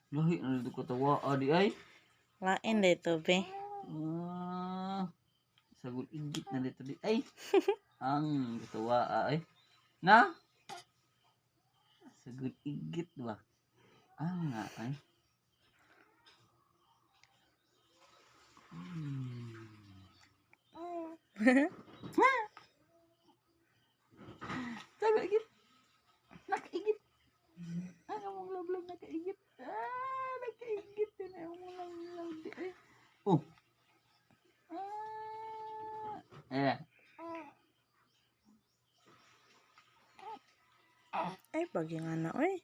Lahi na dito katawa di ay. Lain dito, be. Sagol igit na dito di ay. Ang katawa ay. Na? Sagol igit ba? Nga ay. Sagol igit. Nakaigit. Ang among love nakaigit. Nakaigit din ay among love di ay. Oh. Ay, pagingana, oy.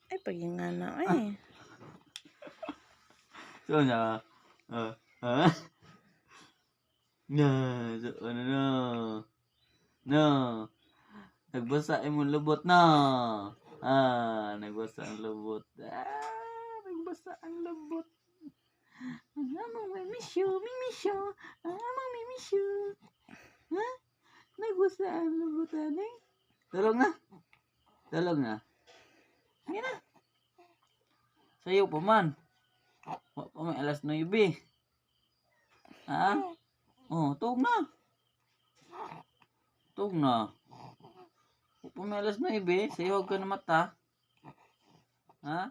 Ay, pagingana, oy. So na. Na, so ano na. No. Nagbasa imong lubot na. Nagbasa ang lubot. Nagbasa ang lubot. Among may miss you, among may miss you. Ha? Nagbasa ang lubot ani. Tulog na. Tulog na. Hindi na. Sayo pa man. Wa pa may alas 9. Ha? Tug na. Tug na. Wa pa may alas 9. Sayo ka na mata. Ha?